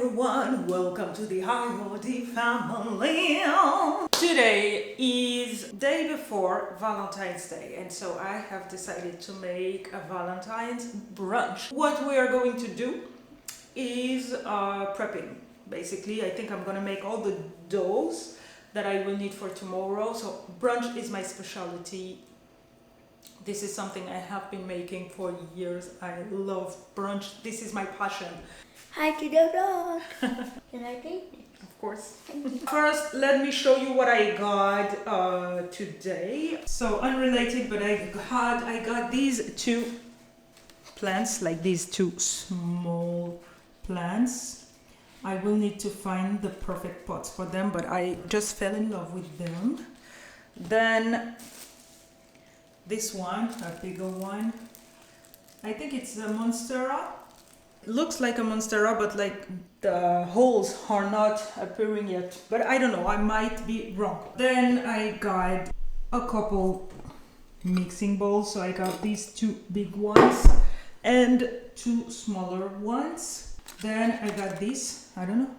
everyone, welcome to the IOD family. Today is day before Valentine's Day, and so I have decided to make a Valentine's brunch. What we are going to do is prepping. Basically, I think I'm gonna make all the doughs that I will need for tomorrow. So brunch is my specialty. This is something I have been making for years. I love brunch. This is my passion. Hi to the vlog. Can I take it? Of course. First, let me show you what I got today. So unrelated, but I got these two plants, like these two small plants. I will need to find the perfect pots for them, but I just fell in love with them. Then this one, a bigger one. I think it's a Monstera. It looks like a Monstera, but like the holes are not appearing yet. But I don't know, I might be wrong. Then I got a couple mixing bowls. So I got these two big ones and two smaller ones. Then I got this, I don't know,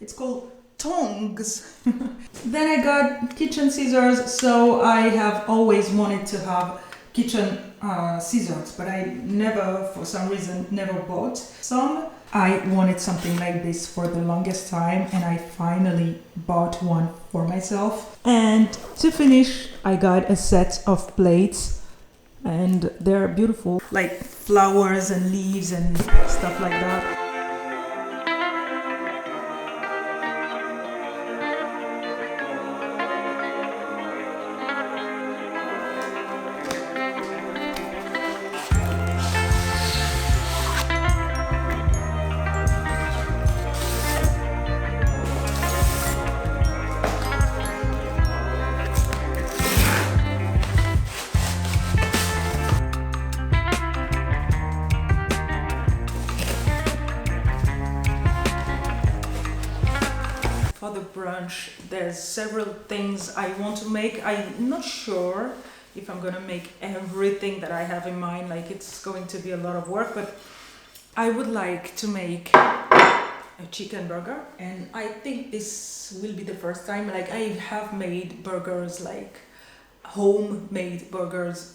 it's called tongs. Then I got kitchen scissors. So I have always wanted to have kitchen scissors, but I never, for some reason, never bought some. I wanted something like this for the longest time, and I finally bought one for myself. And to finish, I got a set of plates, and they're beautiful, like flowers and leaves and stuff like that. For the brunch, there's several things I want to make. I'm not sure if I'm gonna make everything that I have in mind, like it's going to be a lot of work, but I would like to make a chicken burger, and I think this will be the first time. Like, I have made burgers, like homemade burgers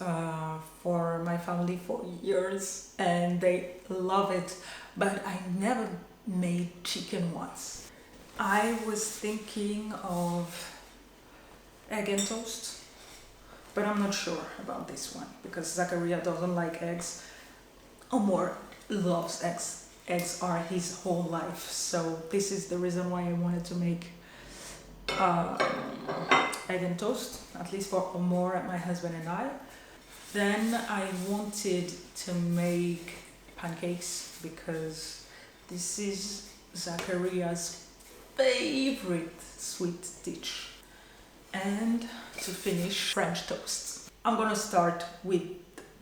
for my family for years, and they love it, but I never made chicken once. I was thinking of egg and toast, but I'm not sure about this one because Zachariah doesn't like eggs. Omar loves eggs. Eggs are his whole life, so this is the reason why I wanted to make egg and toast, at least for Omar, my husband, and I. Then I wanted to make pancakes because this is Zachariah's favorite sweet dish. And to finish, French toast. I'm gonna start with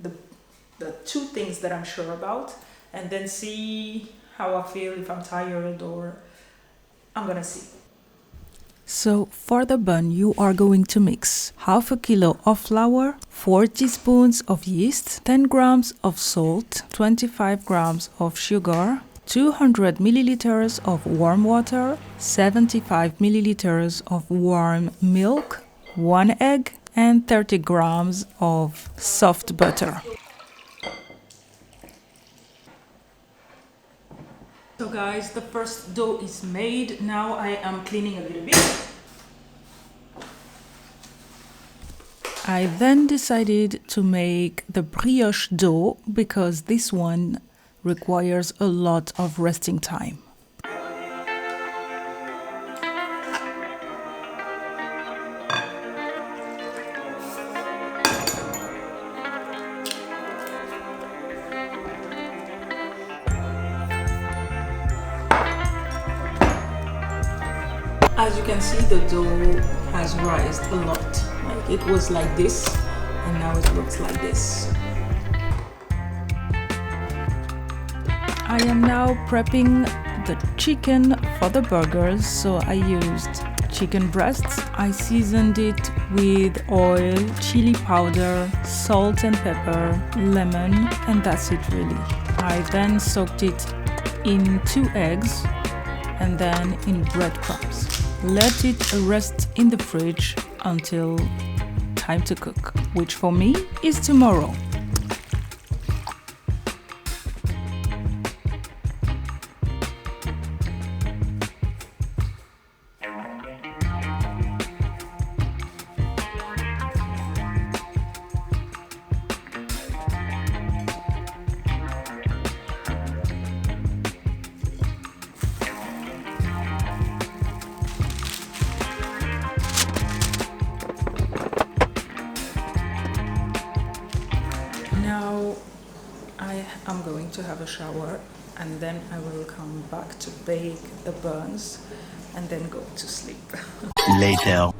the two things that I'm sure about, and then see how I feel, if I'm tired, or I'm gonna see. So for the bun, you are going to mix half a kilo of flour, 4 teaspoons of yeast, 10 grams of salt, 25 grams of sugar, 200 milliliters of warm water, 75 milliliters of warm milk, 1 egg, and 30 grams of soft butter. So guys, the first dough is made. Now I am cleaning a little bit. I then decided to make the brioche dough because this one requires a lot of resting time. As you can see, the dough has risen a lot. Like, it was like this, and now it looks like this. I am now prepping the chicken for the burgers, so I used chicken breasts. I seasoned it with oil, chili powder, salt and pepper, lemon, and that's it really. I then soaked it in 2 eggs and then in breadcrumbs. Let it rest in the fridge until time to cook, which for me is tomorrow. Now I'm going to have a shower and then I will come back to bake the buns and then go to sleep. Later.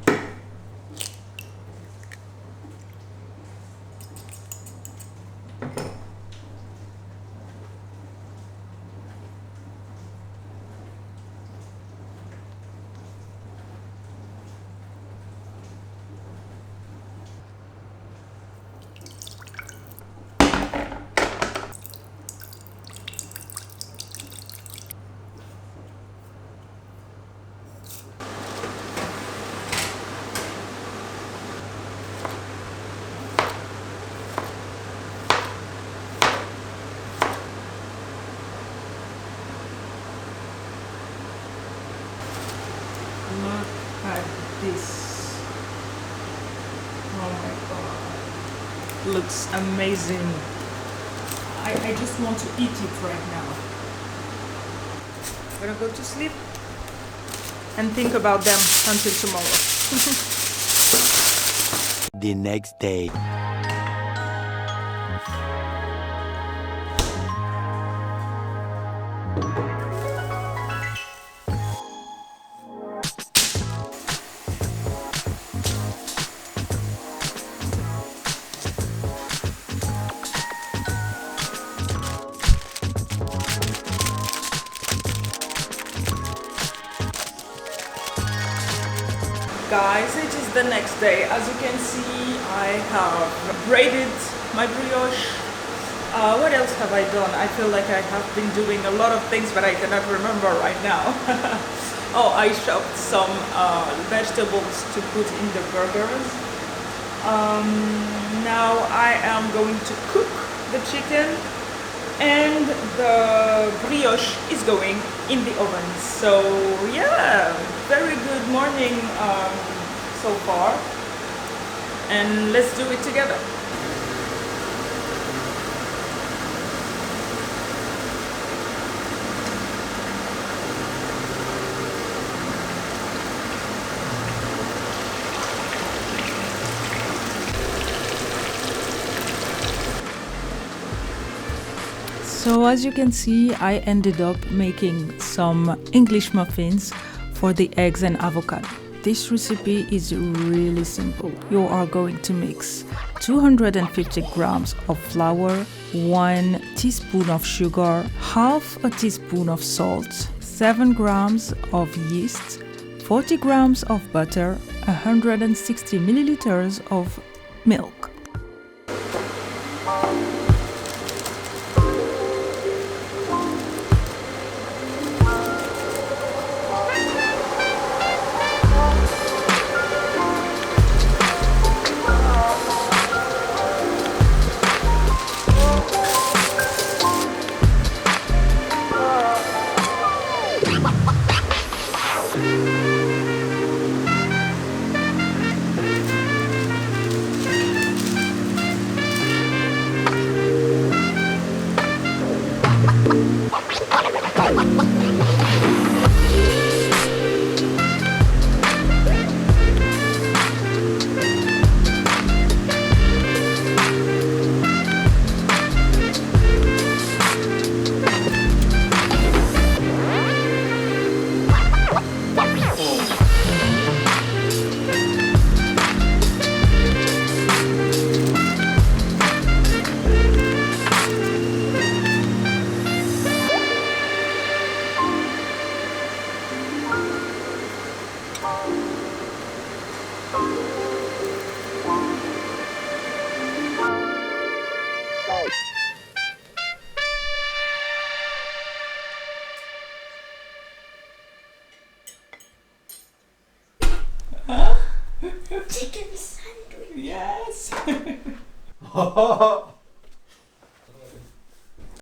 Look at this. Oh my god. Looks amazing. I just want to eat it right now. I'm gonna go to sleep and think about them until tomorrow. The next day. Guys, it is the next day. As you can see, I have braided my brioche. What else have I done? I feel like I have been doing a lot of things, but I cannot remember right now. Oh, I chopped some vegetables to put in the burgers. Now I am going to cook the chicken and the brioche is going in the oven. So yeah, very good morning so far, and let's do it together. So as you can see, I ended up making some English muffins for the eggs and avocado. This recipe is really simple. You are going to mix 250 grams of flour, 1 teaspoon of sugar, half a teaspoon of salt, 7 grams of yeast, 40 grams of butter, 160 milliliters of milk. Chicken sandwich. Yes.